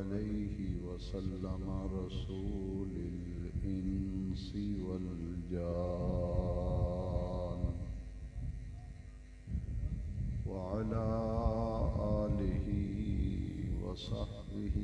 अलैहि वसल्लम रसूलिल इंसी वल जान व अला आलिहि व सहबिहि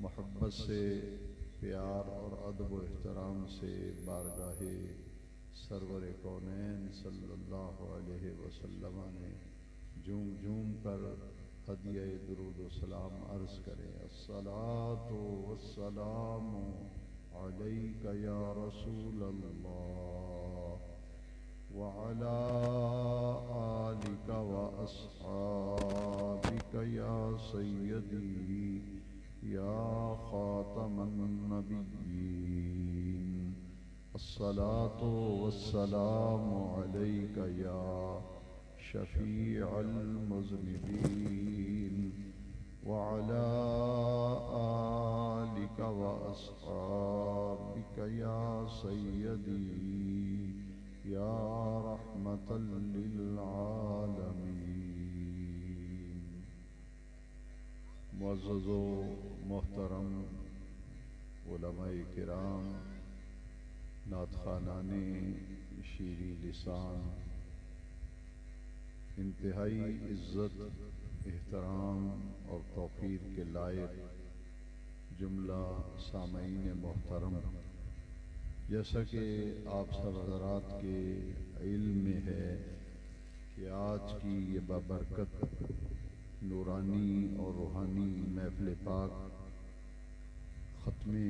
मोहब्बत से, प्यार और अदब व एहतराम से बारगाहे सरवर कौनैन सल्लल्लाहु अलैहि वसल्लम ने झूम झूम कर हदिया दुरूद व सलाम अर्ज़ करें। अस्सलातु वस्सलामु अलैका या रसूल अल्लाह व अला आलिका व अस्हाबिका या सय्यदी या खातमन नबिय्यीन। अस्सलातु वस्सलामु अलैका या शफीअल मुज़निबीन व अला आलिका व अस्हाबिका या सय्यदी या रहमतल लिल आलमीन। मुअज़्ज़ज़ व मोहतरम उलमाए किराम, नातखानाने शीरी लिसान, इंतहाई इज़्ज़त, एहतराम और तौक़ीर के लायक जुमला सामईन मोहतरम, जैसा कि आप सब हज़रात के इल्म में है कि आज की ये बाबरकत नूरानी और रूहानी महफ़िल पाक ख़त्मे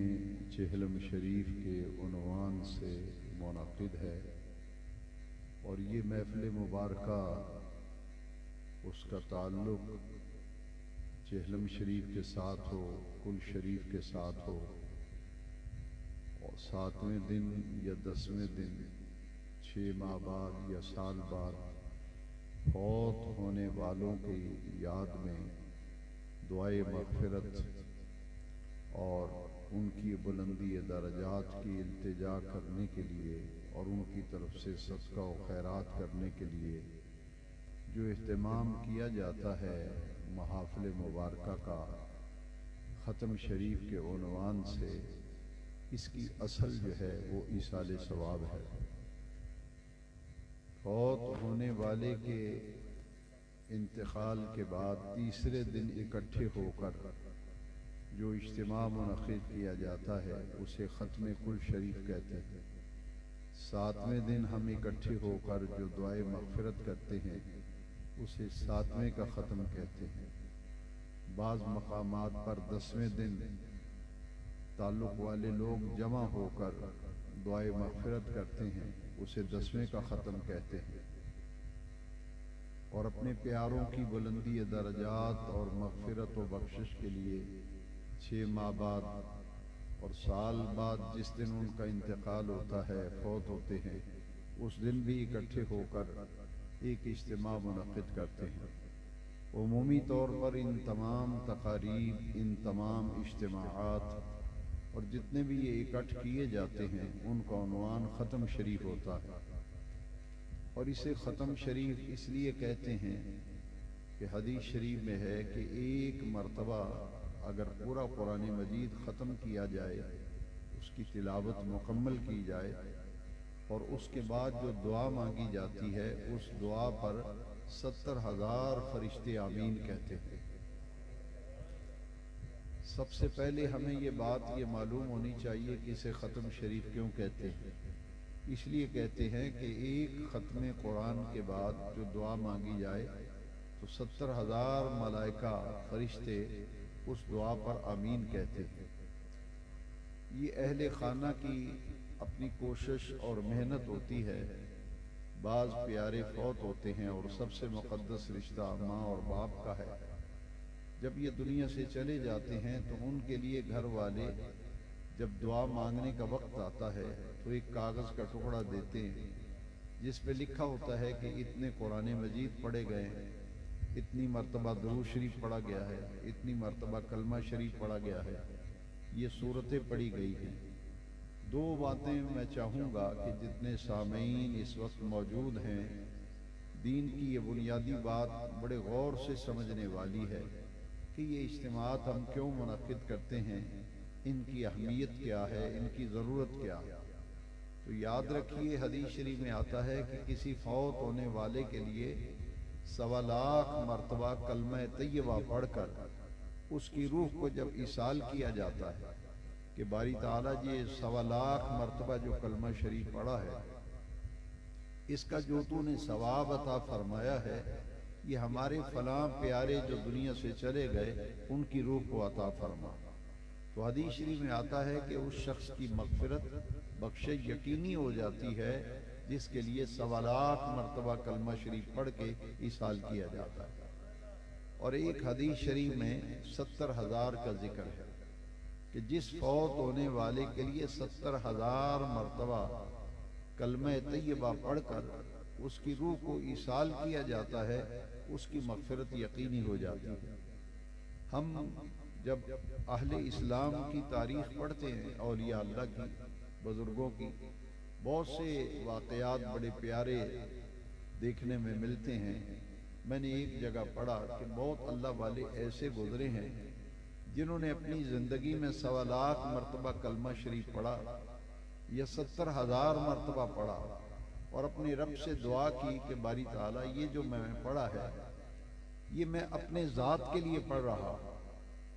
चेहलम शरीफ के उन्वान से मुनक़िद है और ये महफ़िल मुबारका उसका ताल्लुक़ चेहलम शरीफ के साथ हो, कुल शरीफ के साथ हो और 7वें दिन या 10वें दिन 6 माह बाद या साल बाद फौत होने वालों की याद में दुआए मग़फ़िरत और उनकी बुलंदी दरजात की इल्तिजा करने के लिए और उनकी तरफ से सदका व खैरात करने के लिए जो इह्तिमाम किया जाता है महाफ़िल मुबारका का ख़त्म शरीफ के उन्वान से, इसकी असल जो है वो ईसाल सवाब है। फौत होने वाले के इंतकाल के बाद तीसरे दिन इकट्ठे होकर जो इज्तिमा मुनक़िद किया जाता है उसे ख़त्म कुल शरीफ कहते हैं। 7वें दिन हम इकट्ठे होकर जो दुआए मग़फ़िरत करते हैं उसे 7वें का ख़त्म कहते हैं। बाज़ मक़ामात पर 10वें दिन ताल्लुक़ वाले लोग जमा होकर दुआए मग़फ़िरत करते हैं, उसे 10वें का ख़त्म कहते हैं। और अपने प्यारों की बुलंदी दरजात और मग़फ़िरत व बख्शिश के लिए 6 माह बाद और साल बाद जिस दिन उनका इंतकाल होता है, फौत होते हैं, उस दिन भी इकट्ठे होकर एक इज्तिमा मुनक़िद करते हैं। उमूमी तौर पर इन तमाम तक़ारीब, इन तमाम इज्तिमाआत और जितने भी ये इकट्ठ किए जाते हैं उनका उन्वान ख़त्म शरीफ होता है। और इसे ख़त्म शरीफ इसलिए कहते हैं कि हदीस शरीफ में है कि एक मरतबा अगर पूरा कुरान मजीद ख़त्म किया जाए, उसकी तिलावत मुकम्मल की जाए और उसके बाद जो दुआ मांगी जाती है उस दुआ पर 70,000 फरिश्ते आमीन कहते हैं। सबसे पहले हमें ये बात ये मालूम होनी चाहिए कि इसे ख़त्म शरीफ क्यों कहते हैं। इसलिए कहते हैं कि एक ख़त्म कुरान के बाद जो दुआ मांगी जाए तो 70,000 मलाइका फरिश्ते उस दुआ पर आमीन कहते हैं। ये अहले खाना की अपनी कोशिश और मेहनत होती है। बाज़ प्यारे फौत होते हैं और सबसे मुक़द्दस रिश्ता माँ और बाप का है। जब ये दुनिया से चले जाते हैं तो उनके लिए घर वाले जब दुआ मांगने का वक्त आता है तो एक कागज़ का टुकड़ा देते हैं जिस पे लिखा होता है कि इतने कुरान मजीद पढ़े गए, इतनी मरतबा दुरूद शरीफ पढ़ा गया है, इतनी मरतबा कलमा शरीफ पढ़ा गया है, ये सूरतें पढ़ी गई हैं। दो बातें मैं चाहूँगा कि जितने सामीन इस वक्त मौजूद हैं, दीन की ये बुनियादी बात बड़े गौर से समझने वाली है कि ये इज्तिमात हम क्यों मुनक़िद करते हैं, इनकी अहमियत क्या है, इनकी ज़रूरत क्या है। तो याद रखिए हदीस शरीफ में आता है कि किसी फौत होने वाले के लिए 1.25 लाख मरतबा कलमा तैयबा पढ़कर उसकी रूह को जब इसाल किया जाता है कि बारी ताला जी 1.25 लाख मरतबा जो कलमा शरीफ पढ़ा है इसका जो तूने सवाब अता फरमाया है ये हमारे फलां प्यारे जो दुनिया से चले गए उनकी रूह को अता फरमा। तो हदीस शरीफ में आता है कि उस शख्स की मग़फ़िरत बख्शिश यकीनी हो जाती है जिसके लिए 1.25 लाख मरतबा कलमा शरीफ पढ़ के इसाल किया जाता है। और एक हदीस शरीफ में 70,000 का जिक्र है कि जिस फौत होने वाले के लिए 70,000 मरतबा कलमा तैयबा पढ़कर उसकी रूह को इसाल किया जाता है, उसकी मग़फ़िरत यकीनी हो जाती है। हम जब अहले इस्लाम की तारीख़ पढ़ते हैं, औलिया अल्लाह की, बुज़ुर्गों की, बहुत से वाक़यात बड़े प्यारे देखने में मिलते हैं। मैंने एक जगह पढ़ा कि बहुत अल्लाह वाले ऐसे गुजरे हैं जिन्होंने अपनी ज़िंदगी में 1.25 लाख मरतबा कलमा शरीफ पढ़ा या 70,000 मरतबा पढ़ा और अपने रब से दुआ की कि बारी ताला ये जो मैंने पढ़ा है ये मैं अपने ज़ात के लिए पढ़ रहा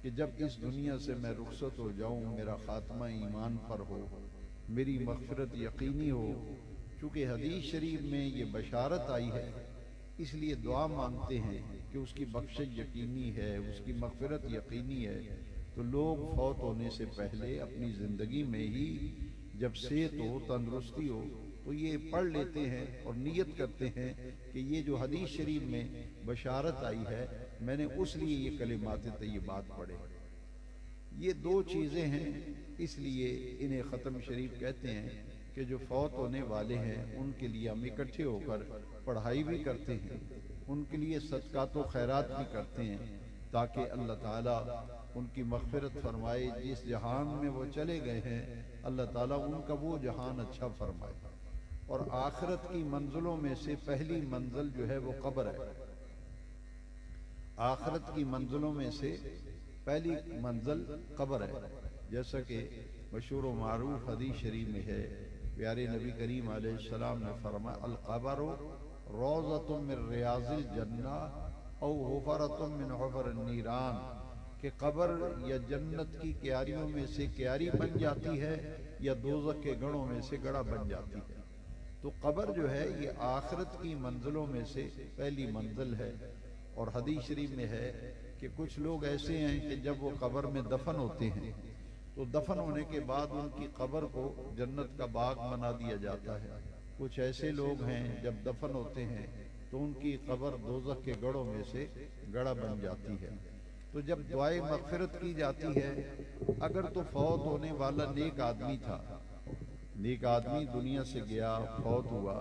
कि जब इस दुनिया से मैं रुखसत हो जाऊं मेरा खात्मा ईमान पर हो, मेरी मग़फ़िरत यकीनी हो। चूँकि हदीस शरीफ में ये बशारत आई है इसलिए दुआ मांगते हैं कि उसकी बख्शिश यकीनी है, उसकी मग़फ़िरत यकीनी है। तो लोग फौत होने से पहले अपनी ज़िंदगी में ही जब सेहत हो, तंदुरुस्ती हो तो ये पढ़ लेते हैं और नियत करते हैं कि ये जो हदीस शरीफ में बशारत आई है मैंने उस लिए ये कलिमात तय्यबात पढ़े। ये दो चीज़ें हैं, इसलिए इन्हें ख़त्म शरीफ कहते हैं कि जो फौत होने वाले हैं उनके लिए हम इकट्ठे होकर पढ़ाई भी करते हैं, उनके लिए सदक़ात व खैरात भी करते हैं ताकि अल्लाह ताला उनकी मग़फ़िरत फरमाए। जिस जहान में वो चले गए हैं अल्लाह ताला उनका वो जहान अच्छा फरमाए। और आखिरत की मंजिलों में से पहली मंजिल जो है वो कब्र है। आखिरत की मंजिलों में से पहली मंजिल कब्र है। जैसा कि मशहूर व मारूफ हदीस शरीफ में है, प्यारे नबी करीम अलैहिस्सलाम ने फरमाया अल क़ब्र रौज़तुम मिन रियाज़िल जन्ना औ हुफ़रतुम मिन हुफ़रिन नीरान, कि कब्र या जन्नत की क्यारियों में से क्यारी बन जाती है या दोज़ख के गढ़ों में से गड़ा बन जाती है। तो कब्र जो है ये आखिरत की मंजिलों में से पहली मंजिल है। और हदीस शरीफ में है कि कुछ लोग ऐसे हैं कि जब वो कब्र में दफन होते हैं तो दफन होने के बाद उनकी कब्र को जन्नत का बाग बना दिया जाता है। कुछ ऐसे लोग हैं जब दफन होते हैं तो उनकी कब्र दोज़ख के गढ़ों में से गड़ा बन जाती है। तो जब दुआए मग़फ़िरत की जाती है, अगर तो फौत होने वाला नेक आदमी था, नेक आदमी दुनिया से गया, फौत हुआ,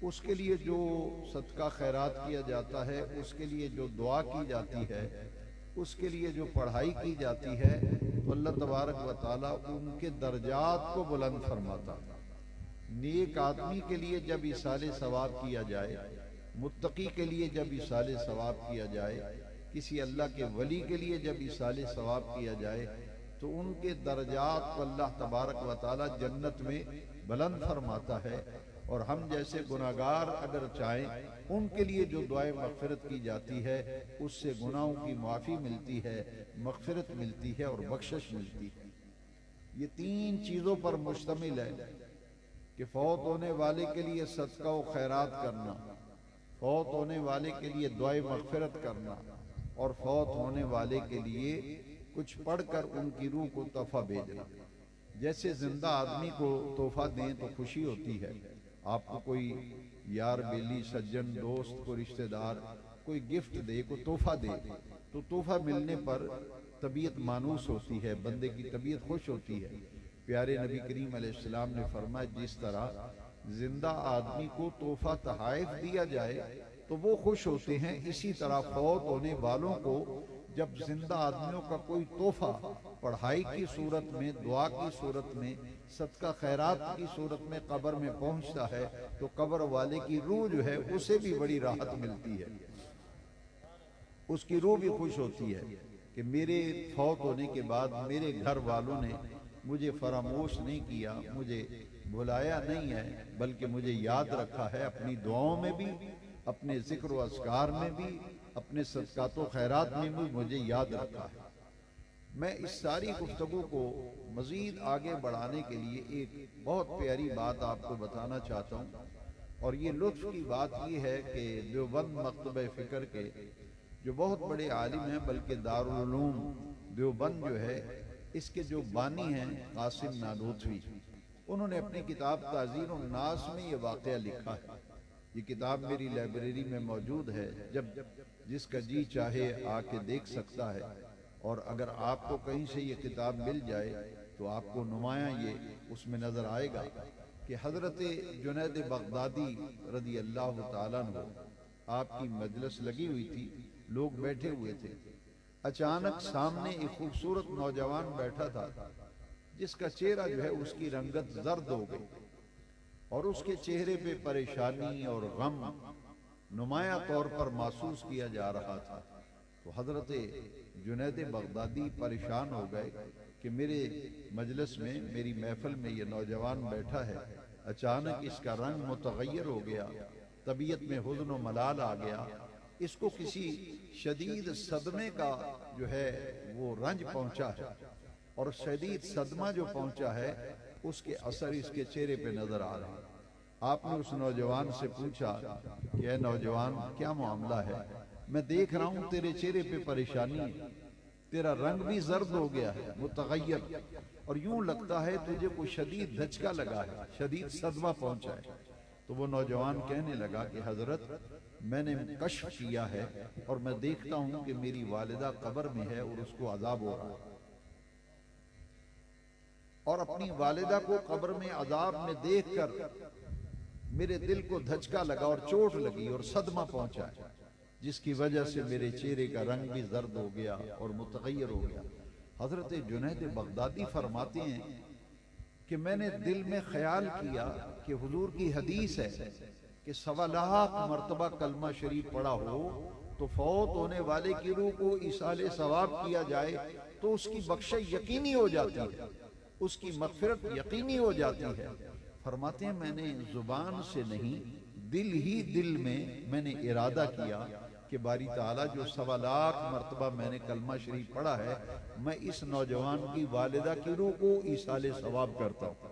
उसके लिए जो सदका खैरात किया जाता है, उसके लिए जो दुआ की जाती है, उसके लिए जो पढ़ाई की जाती है, तो अल्लाह तबारक व तआला उनके दर्जात को बुलंद फरमाता। नेक आदमी के लिए जब इसाले सवाब किया जाए मुत्तकी के लिए जब इसाले सवाब किया जाए, किसी अल्लाह के वली के लिए जब इसाले सवाब किया जाए, तो उनके दर्जात को अल्लाह तबारक व तआला जन्नत में बुलंद फरमाता है। और हम जैसे गुनाहगार अगर चाहें, उनके लिए जो दुआए मग़फ़िरत की जाती है, उससे गुनाहों की माफ़ी मिलती है, मग़फ़िरत मिलती है और बख्शिश मिलती है। ये तीन चीज़ों पर मुश्तमिल है कि फ़ौत होने वाले के लिए सदका व खैरात करना, फ़ौत होने वाले के लिए दुआए मग़फ़िरत करना, और फ़ौत होने वाले के लिए कुछ पढ़कर उनकी रूह को तोहफा भेजना। जैसे जिंदा आदमी को तोहफा दें तो खुशी होती है, आपको कोई यार बेली सज्जन दोस्त को रिश्तेदार कोई गिफ्ट दे, कोई तोहफा दे, तो तोहफा मिलने पर तबीयत मानूस होती है, बंदे की तबीयत खुश होती है। प्यारे नबी करीम अलैहिस्सलाम ने फरमाया, जिस तरह जिंदा आदमी को तोहफा तहाइफ दिया जाए तो वो खुश होते हैं, इसी तरह फौत होने वालों को जब जिंदा आदमियों का कोई तोहफा पढ़ाई की सूरत में, दुआ की सूरत में, सदका खैरात की सूरत में कब्र में पहुंचता है, तो कब्र वाले की रूह जो है उसे भी बड़ी राहत मिलती है, उसकी रूह भी खुश होती है कि मेरे फौत होने के बाद मेरे घर वालों ने मुझे फरामोश नहीं किया, मुझे भुलाया नहीं है, बल्कि मुझे याद रखा है, अपनी दुआओं में भी, अपने जिक्र व अस्कार में भी, अपने सदकातो खैरात में भी मुझे याद रखा है। मैं इस सारी गुफ्तगू को मजीद आगे बढ़ाने के लिए एक बहुत प्यारी बात आपको बताना चाहता हूँ, और ये लुत्फ की बात ये है कि देवबंद मकतब फ़िक्र के जो बहुत बड़े आलिम हैं, बल्कि दारुल उलूम देवबंद जो है, इसके जो बानी हैं कासिम नानोतवी, उन्होंने अपनी किताब ताज़ीरुन नास में ये वाक़या लिखा है। ये किताब मेरी लाइब्रेरी में मौजूद है, जब जिसका जी चाहे आके देख सकता है। और अगर आपको कहीं से ये किताब मिल जाए तो आपको नुमाया ये उसमें नज़र आएगा कि हज़रत जुनैद बगदादी रज़ी अल्लाह ताला अन्हु, आपकी मजलिस लगी हुई थी, लोग बैठे हुए थे, अचानक सामने एक खूबसूरत नौजवान बैठा था, जिसका चेहरा जो है उसकी रंगत जर्द हो गई और उसके चेहरे पे परेशानी और गम नुमाया तौर पर महसूस किया जा रहा था। तो हजरत जुनैद बगदादी परेशान हो गए कि मेरे मजलिस में, मेरी महफिल में ये नौजवान बैठा है, अचानक इसका रंग मुतगय्यर हो गया, तबीयत में हुज़्न व मलाल आ गया, इसको किसी शदीद सदमे का जो है वो रंज पहुंचा है, और शदीद सदमा जो पहुंचा है उसके असर इसके चेहरे पे नजर आ रहे हैं। आपने उस नौजवान से पूछा कि ऐ नौजवान, क्या मामला है? मैं देख रहा हूं तेरे चेहरे पे परेशानी है, तेरा रंग भी जर्द हो गया है, मुतगय्यर, और यूं लगता है तुझे कोई शदीद धचका लगा है, शदीद सदमा पहुंचा है। तो वो नौजवान कहने लगा कि हजरत, मैंने कश्फ किया है और मैं देखता हूं कि मेरी वालिदा कब्र में है और उसको अजाब हो रहा है, और अपनी वालिदा को कब्र में अजाब में देखकर मेरे दिल को धचका लगा और चोट लगी और सदमा पहुंचा है, जिसकी वजह से मेरे चेहरे का रंग भी जर्द हो गया और मुतगय्यर हो गया। हजरत जुनैद बगदादी फरमाते हैं कि मैंने दिल में ख्याल किया कि हुजूर की हदीस है कि 1.25 लाख मरतबा कलमा शरीफ पढ़ा हो तो फौत होने वाले की रूह को इसाले सवाब किया जाए तो उसकी बख्शिश यकीनी हो जाती है, उसकी मग़फ़िरत यकीनी हो जाती है। फरमाते हैं मैंने जुबान से नहीं, दिल ही दिल में मैंने इरादा किया कि बारी ताला जो 1.25 लाख मरतबा मैंने कलमा शरीफ पढ़ा है, मैं इस नौजवान की वालिदा की रूह को इसाले सवाब करता हूँ।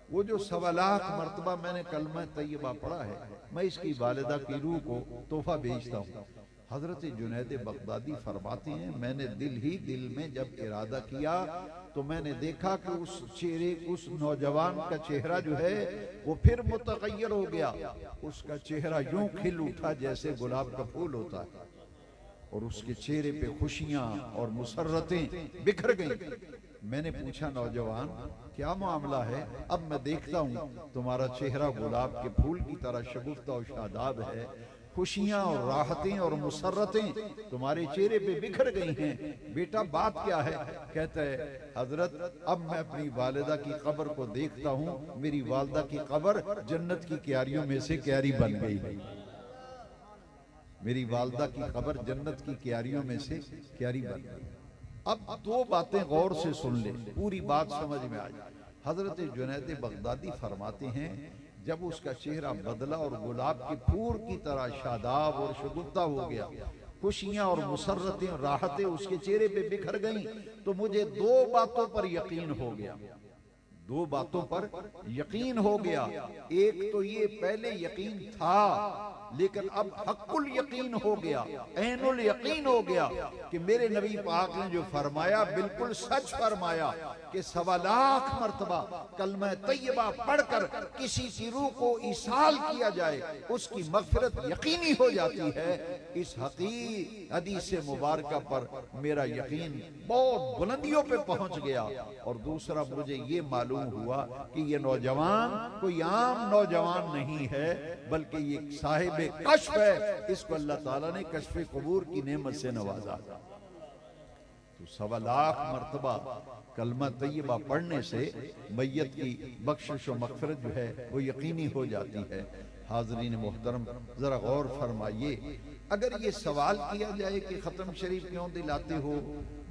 वो जो 1.25 लाख मरतबा मैंने कलमा तैयबा पढ़ा है, मैं इसकी वालिदा की रूह को तोहफा भेजता हूँ। हजरत जुनैद बगदादी फरमाते हैं मैंने दिल ही दिल में जब इरादा किया तो मैंने देखा कि उस चेहरे, उस नौजवान का चेहरा जो है वो फिर मुतगय्यर हो गया, उसका चेहरा यूं खिल उठा जैसे गुलाब का फूल होता है, और उसके चेहरे पे खुशियां और मुसर्रतें बिखर गईं। मैंने पूछा नौजवान, क्या मामला है? अब मैं देखता हूँ तुम्हारा चेहरा गुलाब के फूल की तरह शगुफ्ता और शादाब है, खुशियां और राहतें और मुसर्रतें तुम्हारे चेहरे पे बिखर गई हैं, बेटा बात क्या है? कहता है हजरत, अब मैं अपनी वालिदा की कब्र को देखता हूँ, मेरी वालिदा की कब्र जन्नत की क्यारियों में से क्यारी बन गई है। मेरी वालदा की कब्र जन्नत की क्यारियों में से क्यारी बन गई। अब दो बातें गौर से सुन ले, पूरी बात समझ में आ जाए। हजरत जुनैद बगदादी फरमाते हैं, जब उसका चेहरा बदला और गुलाब के फूल की तरह शादाब और शगुफ्ता हो गया, खुशियां और मुसर्रतें और राहतें उसके चेहरे पे बिखर गईं, तो मुझे दो बातों पर यकीन हो गया। दो बातों पर यकीन हो गया। एक तो ये पहले यकीन था, लेकिन अब हक्कुल यकीन हो गया, ऐनुल यकीन हो गया कि मेरे नबी पाक ने जो फरमाया बिल्कुल सच फरमाया कि 1.25 लाख मर्तबा कलमा तैयबा पढ़कर किसी की रूह को इसाल किया जाए, उसकी मगफिरत यकीनी हो जाती है। इस हदीस मुबारक पर मेरा यकीन बहुत बुलंदियों पे पहुंच गया। और दूसरा, मुझे ये मालूम हुआ कि ये नौजवान कोई आम नौजवान नहीं है, बल्कि ये साहिब कश्फ है। इसको अल्लाह ताला ने कश्फ कबूर की नेमत से नवाजा। तो 1.25 लाख मर्तबा कलमा तैयबा पढ़ने से मैयत की बख्शिश और मगफिरत जो है वो यकीनी हो जाती है। हाज़रीन मोहतरम, जरा गौर फरमाइए, अगर ये सवाल किया जाए कि खत्म शरीफ क्यों दिलाते हो,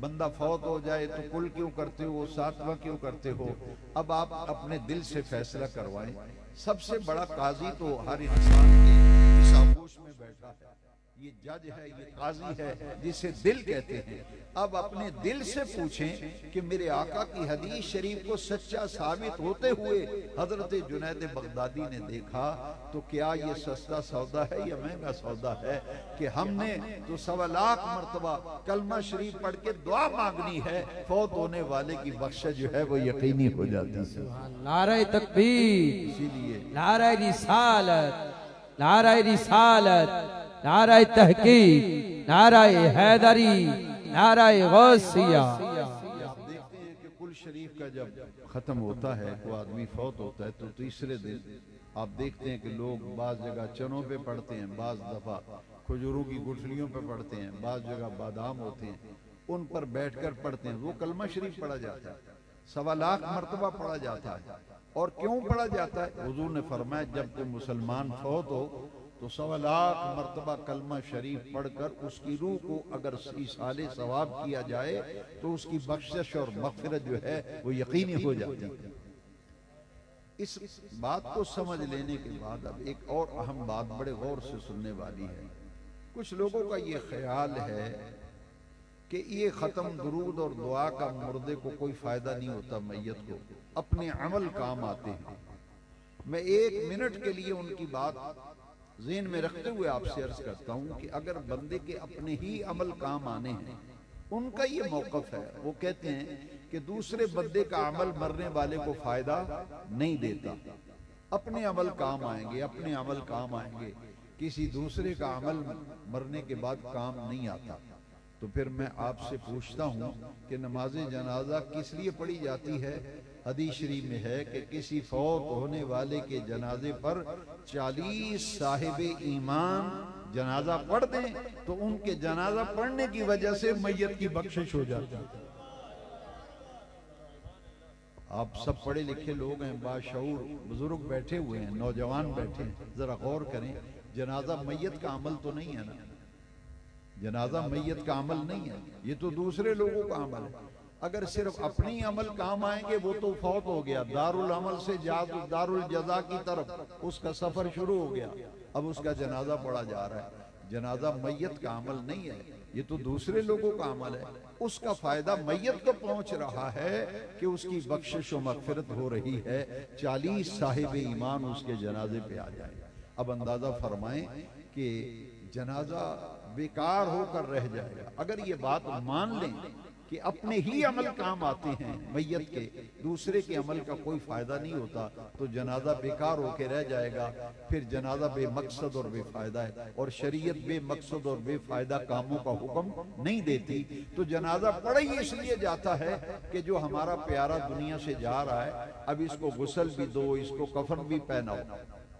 बंदा फौत हो जाए तो कुल क्यों करते हो, 7वां क्यों करते हो, अब आप अपने दिल से फैसला करवाएं। सबसे बड़ा काजी तो हर इंसान के इस आगोश में बैठा है, ये जज है, ये काजी है, जिसे दिल कहते हैं। अब अपने दिल से पूछें कि मेरे आका की हदीस शरीफ को सच्चा साबित होते हुए हजरत जुनैद बगदादी ने देखा, तो क्या ये सस्ता सौदा है या महंगा सौदा है कि हमने तो 1.25 लाख मर्तबा कलमा शरीफ पढ़ के दुआ मांगनी है, फौत होने वाले की बख्शिश जो है वो यकीनी हो जाती है। नारे तकबीर, इसीलिए नारे रिसालत, नारे रिसालत, नारे तहकीक, नारे हैदरी, नारे गौसिया। आप देखते हैं कि कुल शरीफ का जब खत्म होता है, कोई आदमी फौत होता है, तो तीसरे दिन आप देखते हैं कि लोग बाज जगह चनों पे पढ़ते हैं, बाज दफा खजूरों की गुठलियों पे पढ़ते हैं, बाज जगह बादाम होते हैं, उन पर बैठकर पढ़ते हैं। वो कलमा शरीफ पढ़ा जाता है, 1.25 लाख मर्तबा पढ़ा जाता है। और क्यों पढ़ा जाता है? हुजूर ने फरमाया, जब कोई मुसलमान फौत हो तो 1.25 लाख मर्तबा कलमा शरीफ पढ़कर उसकी रूह को अगर इसाले सवाब किया जाए तो उसकी बख्शिश और मगफिरत जो है वो यकीनी हो जाती है। इस बात को समझ लेने के बाद अब एक और अहम बात बड़े गौर से सुनने वाली है। कुछ लोगों का ये ख्याल है कि ये खत्म दुरूद और दुआ का मुर्दे को कोई फायदा नहीं होता, मैयत को अपने अमल काम आते हैं। मैं 1 मिनट के लिए उनकी बात ज़हन में रखते हुए आपसे अर्ज करता हूं कि अगर बंदे के अपने ही अमल काम आने हैं, उनका ये मौक़िफ़ है। वो कहते हैं कि दूसरे बंदे का अमल मरने वाले को फायदा नहीं देता, अपने अमल काम आएंगे, अपने अमल काम आएंगे, किसी दूसरे का अमल मरने के बाद काम नहीं आता। तो फिर मैं आपसे पूछता हूं कि नमाज जनाजा किस लिए पढ़ी जाती है? हदीस शरीफ में है कि किसी फौत होने वाले के जनाजे पर 40 साहिब ईमान जनाजा पढ़ दें तो उनके जनाजा पढ़ने की वजह से मैयत की बख्शिश हो जाती है। आप सब पढ़े लिखे लोग हैं, बाशऊर बुजुर्ग बैठे हुए हैं, नौजवान बैठे हैं, जरा गौर करें, जनाजा मैयत का अमल तो नहीं है ना, जनाजा मैयत का अमल नहीं है, ये तो दूसरे लोगों का अमल है। अगर सिर्फ अपने ही अमल काम आएंगे वो तो फौत हो गया, दारुल अमल से दारुल जजा की तरफ उसका सफर शुरू हो गया, अब उसका जनाजा पढ़ा जा रहा है। जनाजा मैयत का अमल नहीं है, ये तो दूसरे लोगों का अमल है। उसका फायदा मैयत को पहुंच रहा है कि उसकी बख्शिश और मगफिरत हो रही है, 40 साहिब ईमान उसके जनाजे पे आ जाए। अब अंदाजा फरमाएं कि जनाजा बेकार होकर रह जाएगा। अगर ये बात मान लें कि अपने ही अमल काम आते हैं मैयत के, दूसरे के अमल का कोई फायदा नहीं होता, तो जनाजा बेकार होकर रह जाएगा। फिर जनाजा बेमकसद और बेफायदा है, और शरीयत बेमकसद और बेफायदा कामों का हुक्म नहीं देती। तो जनाजा पढ़ा ही इसलिए जाता है कि जो हमारा प्यारा दुनिया से जा रहा है, अब इसको गुस्ल भी दो, इसको कफन भी पहनाओ।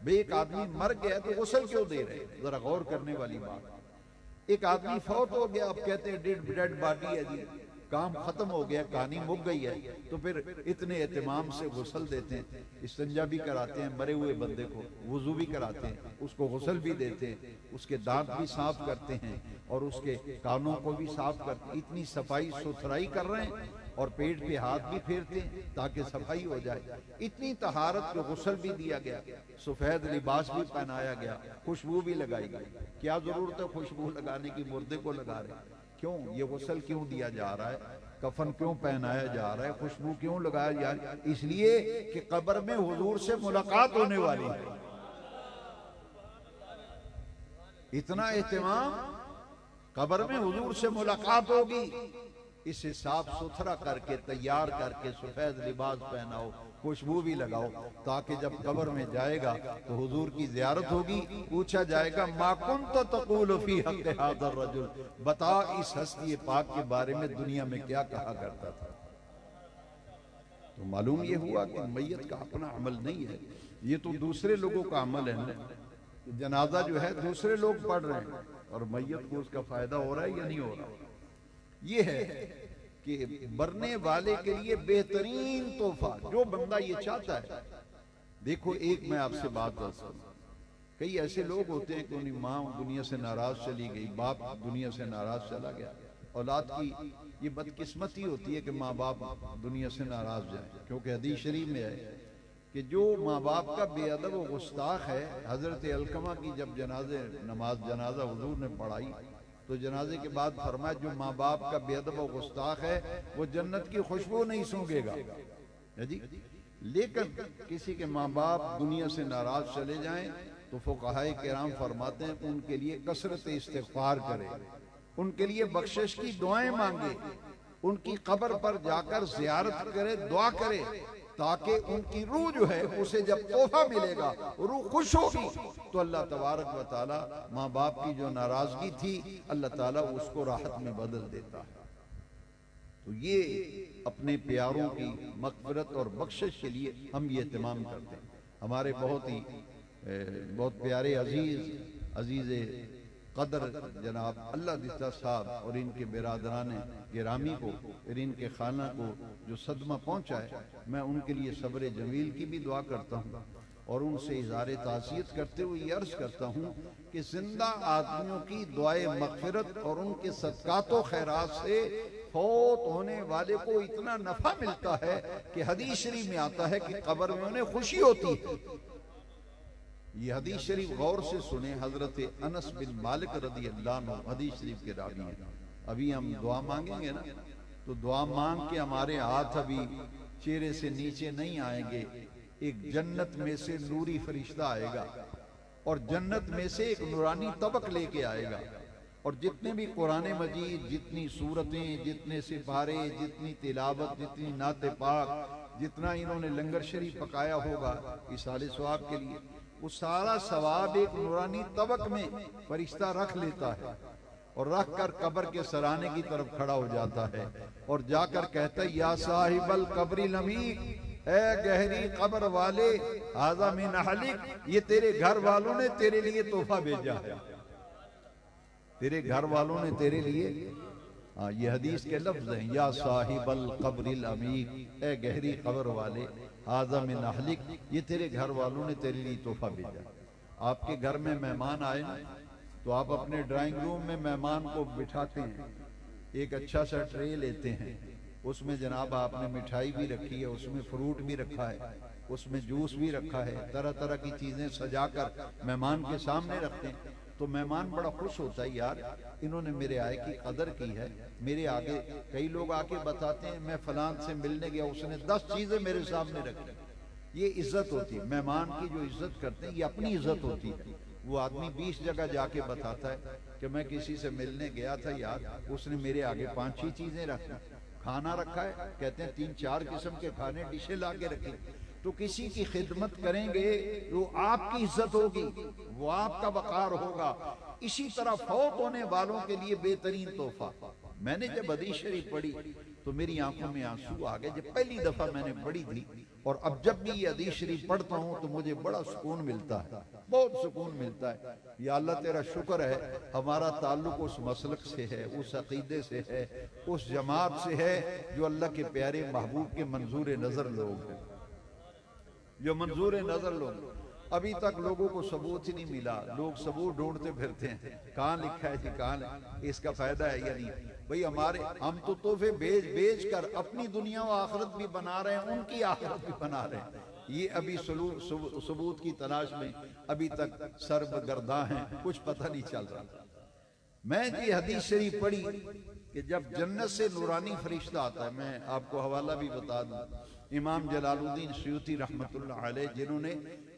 बे एक आदमी मर गया तो गुस्ल क्यों दे रहे? जरा गौर करने वाली बात। एक आदमी फौत हो गया, आप कहते हैं डेड बॉडी है जी, काम खत्म हो गया, कहानी मुक गई है, तो फिर इतने एहतमाम से गुस्ल देते हैं, इस्तिंजा भी कराते हैं मरे हुए बंदे को, वुजू भी कराते हैं, उसको गुस्ल भी देते हैं, उसके दांत भी साफ करते हैं और उसके कानों को भी साफ करते हैं। इतनी सफाई सुथराई कर रहे हैं और पेट पे हाथ भी फेरते हैं ताकि सफाई हो जाए। इतनी तहारत को गुस्ल भी दिया गया, सफेद लिबास भी पहनाया गया, खुशबू भी लगाई गई। क्या जरूरत है खुशबू लगाने की, मुर्दे को लगा रहे? क्यों ये गुस्ल क्यों दिया जा रहा है, कफन क्यों पहनाया जा रहा है, खुशबू क्यों लगाया जा रहा है? इसलिए कि कब्र में हुजूर से मुलाकात होने वाली है। इतना एहतमाम, कब्र में हुजूर से मुलाकात होगी, इसे साफ सुथरा करके तैयार करके सफेद लिबास पहनाओ, खुशबू भी लगाओ, ताकि जब कब्र में जाएगा तो हुजूर की जियारत होगी, पूछा जाएगा मा कुंत तक़ूलु फी हक़्क़ि हाज़ा रजुल, बता इस हस्ती पाक के बारे में दुनिया में क्या कहा करता था। तो मालूम ये हुआ कि मैयत का अपना अमल नहीं है, ये तो दूसरे लोगों का अमल है ना। जनाजा जो है दूसरे लोग पढ़ रहे हैं और मैयत को उसका फायदा हो रहा है या नहीं हो रहा। ये है कि मरने वाले के लिए बेहतरीन तोहफा जो बंदा ये चाहता है। देखो एक मैं आपसे बात करता हूं, कई ऐसे लोग होते हैं कि उनकी माँ दुनिया से नाराज चली गई, बाप दुनिया से नाराज चला गया। औलाद की ये बदकिस्मती होती है कि माँ बाप दुनिया से नाराज जाए, क्योंकि हदीस शरीफ में है कि जो माँ बाप का बेअदब व गुस्ताख है, हजरत अलकमा की जब जनाजा हुजूर ने पढ़ाई तो जनाजे के बाद फरमाया जो माँ बाप का बेअदब व गुस्ताख है वो जन्नत की खुशबू नहीं सूंघेगा। है जी, लेकिन किसी के माँ बाप दुनिया से नाराज चले जाएं तो फुक़हाए किराम फरमाते हैं उनके लिए कसरत इस्तिग़फ़ार करे, उनके लिए बख्शिश की दुआएं मांगे, उनकी कब्र पर जाकर ज़ियारत करे, दुआ करे, ताकि उनकी रूह जो है उसे जब तोहफा मिलेगा रूह खुश होगी तो अल्लाह तबारक व तआला माँ बाप की जो नाराजगी थी अल्लाह ताला उसको राहत में बदल देता है। तो ये अपने प्यारों की मग़फ़िरत और बख्शिश के लिए हम ये एहतमाम करते हैं। हमारे बहुत प्यारे अजीज़ कदर जनाब अल्लाह दिस्ता साहब और इनके बिरादरान गिरामी को और इनके खाना को जो सदमा पहुंचा है, मैं उनके लिए सब्र जमील की भी दुआ करता हूँ और उनसे इज़हार ताज़ियत करते हुए ये अर्ज़ करता हूँ कि जिंदा आदमियों की दुआए मग़फ़िरत और उनके सदक़ात व खैरात से फौत होने वाले को इतना नफ़ा मिलता है कि हदीस शरीफ में आता है कि कब्र में उन्हें खुशी होती है। ये हदीस शरीफ गौर से सुने, हजरत अनस बिन मालिक रज़ी अल्लाह अन्हु हदीस शरीफ के रावी हैं। अभी हम दुआ मांगेंगे ना, तो दुआ मांग के हमारे हाथ अभी चेहरे से नीचे नहीं आएंगे, एक जन्नत में से नूरी फरिश्ता आएगा और जन्नत में से एक नूरानी तबक लेके आएगा और जितने भी कुरान मजीद, जितनी सूरतें, जितने सिपारे, जितनी तिलावत, जितनी नाते पाक, जितना इन्होंने लंगर शरीफ पकाया होगा इसाले सवाब के लिए, वो सारा सवाब एक नूरानी तबक में फरिश्ता रख लेता है और रख कर कब्र के सराने की तरफ खड़ा हो जाता है और जाकर कहता है या साहिबल कब्री लमीक, ए गहरी कब्र वाले, हाज़ा मिन अहलिक, ये तेरे घर वालों ने तेरे लिए तोहफा भेजा है, तेरे घर वालों ने तेरे लिए। ये हदीस के लफ्ज हैं, या साहिबल कब्रिल अमीक, ए गहरी कब्र वाले, हाज़ा मिन अहलिक, ये तेरे घर वालों ने तेरे लिए तोहफा भेजा। आपके घर में मेहमान आए ना, तो आप अपने ड्राइंग रूम में मेहमान को बिठाते हैं, एक अच्छा सा ट्रे लेते हैं, उसमें जनाब आपने मिठाई भी रखी है, उसमें फ्रूट भी रखा है, उसमें जूस भी रखा है, तरह तरह की चीजें सजाकर मेहमान के सामने रखते हैं। तो मेहमान बड़ा खुश होता है, यार इन्होंने मेरे आए की कदर की है। मेरे आगे कई लोग आके बताते हैं मैं फलान से मिलने गया, उसने 10 चीजें मेरे सामने रखी। ये इज्जत होती है, मेहमान की जो इज्जत करते हैं ये अपनी इज्जत होती है। वो आदमी 20 जगह जाके बताता है कि मैं किसी से मिलने गया था, यार उसने मेरे आगे 5-6 चीजें रखी, खाना रखा है, कहते हैं 3-4 किस्म के खाने डिशे ला के रखी। तो किसी की खिदमत करेंगे वो आपकी इज्जत होगी, वो आपका वकार होगा। इसी तरह फौत होने वालों के लिए बेहतरीन तोहफा, मैंने जब हदीस शरीफ पढ़ी तो मेरी आंखों में आंसू आ गए। जब पहली दफा मैंने पढ़ी थी, और अब जब भी ये हदीस शरीफ पढ़ता हूँ तो मुझे बड़ा सुकून मिलता है, बहुत सुकून मिलता है। या अल्लाह तेरा शुक्र है हमारा ताल्लुक उस मसलक से है, उस अकीदे से है, उस जमात से है जो अल्लाह के प्यारे महबूब के मंजूर नजर लोग हैं, जो मंजूर नजर लोग। अभी तक लोगों को सबूत ही नहीं मिला, लोग सबूत ढूंढते फिरते हैं, कहाँ लिखा है जी, कहाँ इसका फायदा है या नहीं। भाई हम तो तोहफे बेच बेच कर अपनी दुनिया व आखिरत भी बना रहे हैं, उनकी आखिरत भी बना रहे हैं। ये अभी सबूत की तलाश में अभी तक सरगर्दा हैं, कुछ पता नहीं चल रहा। मैं जी हदीस शरीफ पढ़ी कि जब जन्नत से नूरानी फरिश्ता आता है, मैं आपको हवाला भी बता दूं, इमाम जलालुद्दीन सयूती रहमतुल्लाह अलैह जिन्होंने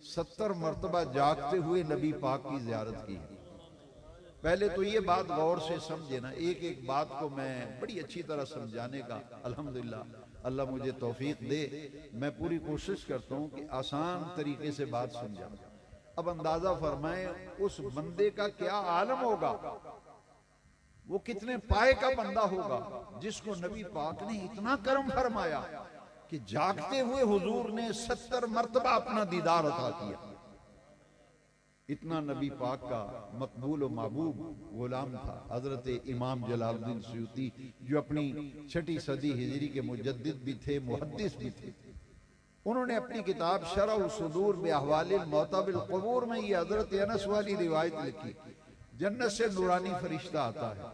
70 मरतबा जागते हुए नबी पाक की ज़ियारत की। पहले तो ये बात गौर से समझे ना, एक एक बात को मैं बड़ी अच्छी तरह समझाने का अल्हम्दुलिल्लाह अल्लाह मुझे तौफीक दे, मैं पूरी कोशिश करता हूँ कि आसान तरीके से बात समझाऊं। अब अंदाजा फरमाए उस बंदे का क्या आलम होगा, वो कितने पाए का बंदा होगा जिसको नबी पाक ने इतना करम फरमाया कि जागते हुए हुजूर ने 70 मरतबा अपना दीदार अता किया। इतना नबी पाक का मकबूल व महबूब गुलाम था हजरत इमाम जलालुद्दीन सयूती, जो अपनी 6ठी सदी हिजरी के मुजद्दिद भी थे, मुहद्दिस भी थे। उन्होंने अपनी किताब शरह सुदूर बि अहवालिल मौता बिल क़ुबूर में ये हजरत अनस वाली रिवायत लिखी। जन्नत से नूरानी फरिश्ता आता है,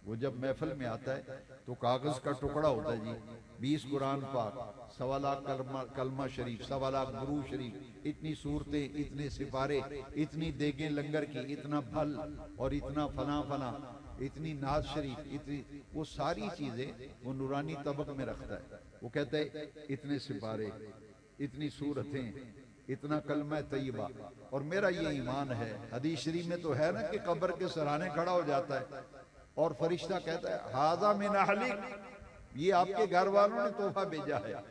वो जब महफिल में आता है तो कागज का टुकड़ा होता है जी, 20 कुरान पाक, 1.25 लाख कलमा शरीफ, 1.25 लाख गुरू शरीफ, इतनी सूरतें, इतने सिपारे, इतनी देगें लंगर की, इतना फल और इतना फला फला, इतनी नाज शरीफ, इतनी वो सारी चीजें वो नूरानी तबक में रखता है। वो कहता है इतने सिपारे, इतनी सूरतें, इतना कलमा तैयबा। और मेरा ये ईमान है, हदीस शरीफ में तो है ना कि कब्र के सराहने खड़ा हो जाता है और फरिश्ता कहता है हाजा मिन अहलिक, ये आपके घर वालों ने तोहफा भेजा है।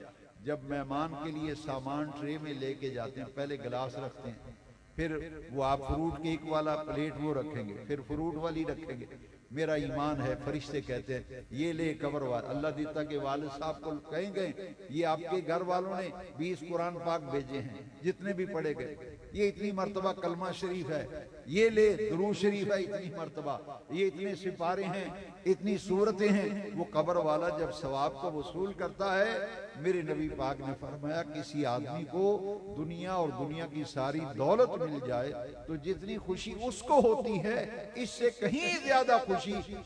जब मेहमान के लिए सामान ट्रे में लेके जाते हैं, पहले गिलास रखते हैं, फिर वो आप फ्रूट केक वाला प्लेट वो रखेंगे, फिर फ्रूट वाली रखेंगे। मेरा ईमान है फरिश्ते कहते हैं ये ले कब्र वाला, अल्लाह दीता के वालिद साहब को कहेंगे ये आपके घर वालों ने 20 कुरान पाक भेजे हैं, जितने भी पढ़े गए, ये इतनी मर्तबा कलमा शरीफ है, ये ले दुरूद शरीफ है इतनी मर्तबा, ये इतने सिपारे हैं, इतनी सूरतें हैं। वो कब्र वाला जब सवाब को वसूल करता है, मेरे नबी पाक ने फरमाया किसी आदमी को दुनिया और दुनिया की सारी दौलत मिल जाए तो जितनी खुशी उसको होती है, इससे कहीं ज्यादा खुशी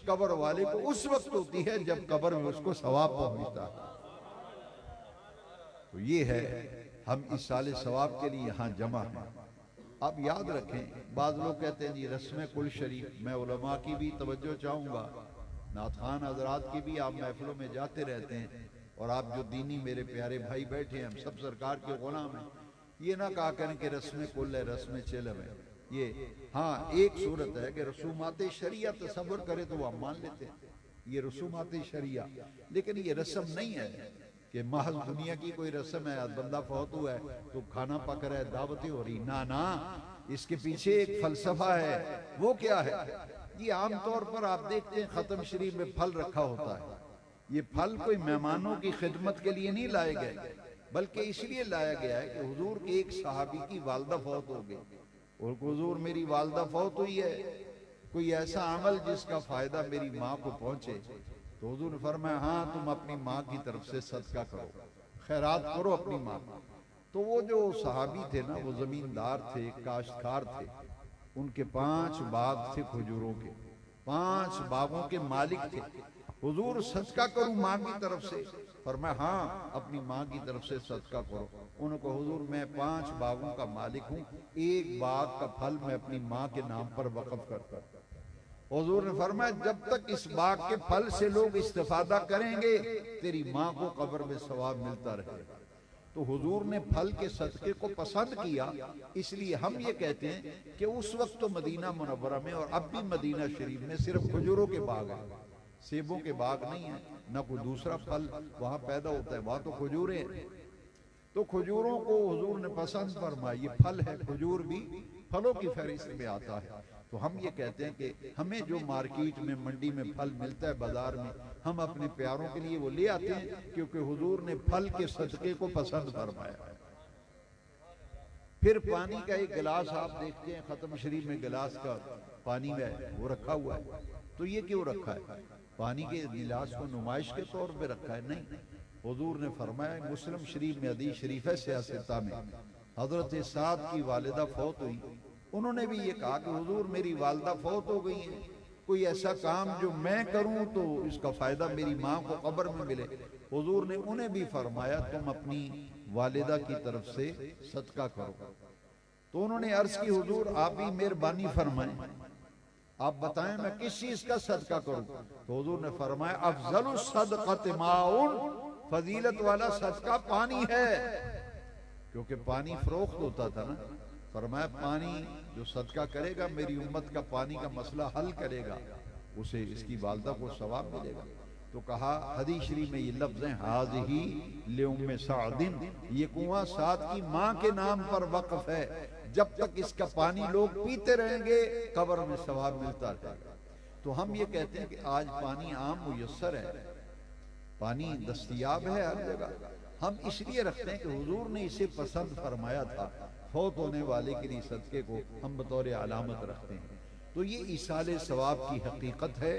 कब्र वाले को उस वक्त होती है जब कब्र में उसको सवाब पहुंचता है। तो ये है, हम इस साले सवाब के लिए यहाँ जमा हैं। आप याद रखें, बाद लोग कहते हैं जी रस्म कुल शरीफ, मैं उलमा की भी तवज्जो चाहूंगा, नात खान हजरात की भी, आप महफिलों में जाते रहते हैं और आप जो दीनी मेरे प्यारे भाई बैठे हैं, हम सब सरकार के गुलाम हैं। ये ना कहा करें कि रस्म कुल है, रस्म चलम है। ये हाँ एक सूरत है कि रसूमात शरिया तसव्वुर करे तो हम मान लेते हैं ये रसूमात शरिया, लेकिन ये रस्म नहीं है कि महज दुनिया की कोई रस्म है, बंदा फौत हुआ है तो खाना पक रहा है, दावतें हो रही, ना ना, इसके पीछे एक फलसफा है। वो क्या है? ये आमतौर पर आप देखते हैं खत्म शरीफ में फल रखा होता है। ये फल कोई मेहमानों की खिदमत के लिए नहीं लाए गए, बल्कि इसलिए लाया गया है कि हुजूर के एक सहाबी की वालदा फौत हो गई और हुजूर मेरी वालदा फौत हुई है, कोई ऐसा अमल जिसका फायदा मेरी माँ को पहुंचे। तो हुजूर ने फरमाया हाँ तुम अपनी माँ की तरफ से सदका करो, खैरात करो अपनी माँ को। तो वो जो सहाबी थे ना, वो जमींदार थे, काश्तकार थे, उनके 5 बाग थे खजूरों के, 5 बागों के मालिक थे। हुजूर सदका करूं माँ की तरफ से? फरमाया हाँ अपनी माँ की तरफ से सदका करो। उनको हुजूर मैं 5 बागों का मालिक हूँ, एक बाग का फल मैं अपनी माँ के नाम पर वक़्फ करता। हुजूर ने फरमाया जब तक इस बाग के फल से लोग इस्तेफादा करेंगे तेरी माँ को कब्र में सवाब मिलता रहेगा। तो हुजूर ने फल के सदके को पसंद किया, इसलिए हम ये कहते हैं कि उस वक्त तो मदीना मुनव्वरा में और अब भी मदीना शरीफ में सिर्फ खजूरों के बाग हैं, सेबों के बाग नहीं है, ना कोई दूसरा फल वहां पैदा होता है, वहां तो खजूरें हैं। तो खजूरों को हुजूर ने पसंद फरमाया, ये फल है, खजूर भी फलों की फहरिस्त में आता है। तो हम ये कहते हैं कि हमें जो मार्केट में मंडी में फल मिलता है बाजार में, हम अपने प्यारों के लिए वो ले आते हैं, क्योंकि हुजूर ने फल के सदके को पसंद फरमाया। फिर पानी का एक गिलास आप देखते हैं खत्म शरीफ में, गिलास का पानी में वो रखा हुआ है, तो ये क्यों रखा है? पानी के गिलास को नुमाइश के तौर पे रखा है? नहीं, हुजूर ने फरमाया, मुस्लिम शरीफ में हदीस शरीफ है सियासता में, हजरत साद की वालिदा फौत हुई, उन्होंने भी ये कहा कि हुजूर मेरी वालिदा फौत हो गई है, कोई ऐसा काम जो मैं करूं तो इसका फायदा मेरी माँ को कब्र में मिले। हुजूर ने उन्हें भी फरमाया तुम अपनी वालिदा की तरफ से सदका करो। तो उन्होंने अर्ज की हुजूर आप ही मेहरबानी फरमाएं, आप बताएं मैं किस चीज का सदका करूं? तो हुजूर ने फरमाया अफजलु सदक़त माउन, फजीलत वाला सदका पानी है, क्योंकि पानी फरोख्त होता था ना। फरमाया पानी जो सदका करेगा मेरी उम्मत का पानी का मसला हल करेगा, उसे इसकी वालदा को सवाब मिलेगा। तो कहा हदीस शरीफ में ये लफ्ज है हाज़िही लिउम्मे सादिन, ये कुआं साद की माँ के नाम पर वक्फ है, जब तक इसका पानी लोग पीते रहेंगे कब्र में सवाब मिलता रहेगा। तो हम ये कहते हैं कि आज पानी आम मुयस्सर है, पानी दस्तयाब है हर जगह, हम इसलिए रखते हैं कि हुजूर ने इसे पसंद फरमाया था, फौत होने वाले के लिए सदके को हम बतौर अलामत रखते हैं। तो ये इसाले सवाब की हकीकत है।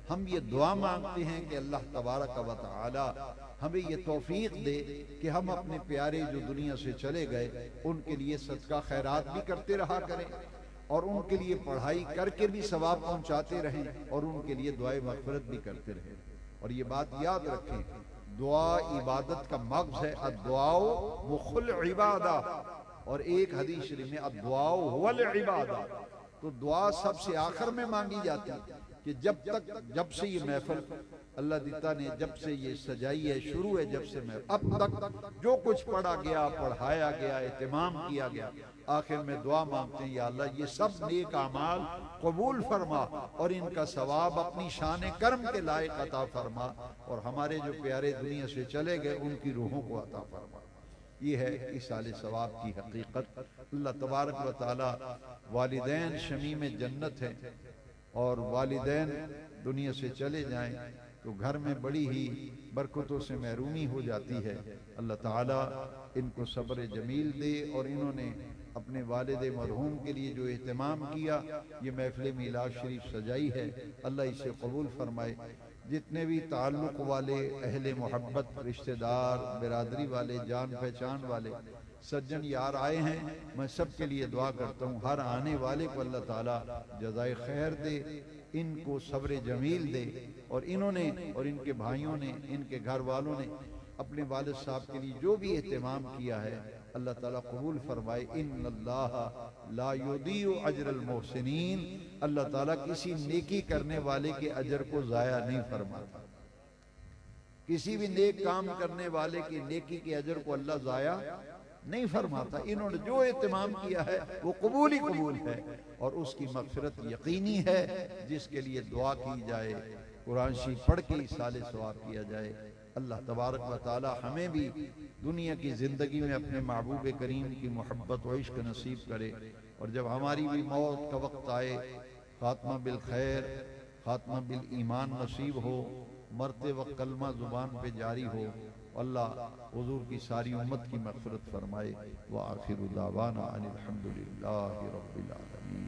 हम ये दुआ मांगते हैं कि अल्लाह तबारक व तआला हमें ये तौफीक दे कि हम अपने प्यारे जो दुनिया से चले गए उनके लिए सदका खैरात भी करते रहा करें, और उनके लिए पढ़ाई करके भी सवाब पहुंचाते रहें, और उनके लिए दुआए मग़फ़िरत भी करते रहें। और ये बात याद रखें, दुआ इबादत का मग़ज़ है, अद्दुआउ मुख़ुल इबादा, और एक हदीस शरीफ में अद्दुआउ हुवल इबादा। तो दुआ सबसे आखिर में मांगी जाती है, कि जब से ये महफिल अल्लाह दिता ने जब से ये सजाई है, शुरू है जब से मैं अब तक जो कुछ पढ़ा गया, पढ़ाया गया, इत्माम किया गया, आखिर में दुआ मांगते हैं या अल्लाह ये सब नेक अमाल कबूल फरमा और इनका सवाब अपनी शान कर्म के लायक अता फरमा, और हमारे जो प्यारे दुनिया से चले गए उनकी रूहों को अता फरमा। ये है इसाले सवाब की हकीकत। अल्लाह तबारक व तआला वालिदैन शमीम जन्नत है, और वालिदैन दुनिया से चले जाएं तो घर में बड़ी ही बरकतों से महरूमी हो जाती है। अल्लाह ताला इनको सब्र जमील दे, और इन्होंने अपने वालिद मरहूम के लिए जो एहतमाम किया, ये महफिल मीलाद शरीफ सजाई है, अल्लाह इसे कबूल फरमाए। जितने भी ताल्लुक़ वाले, अहले मोहब्बत, रिश्तेदार, बिरादरी वाले, जान पहचान वाले सज्जन यार आए हैं, मैं सब के लिए दुआ करता हूँ, हर आने वाले को अल्लाह ताला जज़ाए खैर दे, इनको सब्र जमील दे, और इन्होंने और इनके भाइयों ने, इनके घर वालों ने अपने वालिद साहब के लिए जो भी एहतमाम किया है अल्लाह ताला कबूल फरमाए। इन्नल्लाह ला युदीउ अजरल मोहसिनीन, अल्लाह ताला किसी नेकी करने वाले के अजर को जाया नहीं फरमाता, किसी भी नेक काम करने वाले की नेकी के अजर को अल्लाह जाया नहीं फरमाता। इन्होंने जो एहतमाम किया है वो कबूल ही कबूल है, और उसकी मग़फ़िरत यकीनी है। जिसके लिए दुआ की जाए, कुरान शरीफ पढ़ के इसाले सवाब किया जाए। अल्लाह तबारक व तआला हमें भी दुनिया की ज़िंदगी में अपने महबूब करीम की मोहब्बत व इश्क नसीब करे, और जब हमारी भी मौत का वक्त आए खात्मा बिल खैर, खात्मा बिल ईमान नसीब हो, मरते वक्त कलमा ज़ुबान पे जारी हो। अल्लाह हुज़ूर की सारी उम्मत की मग़फ़िरत फरमाए। व आखिरु दावाना अनिल हम्दुलिल्लाहि रब्बिल आलमीन।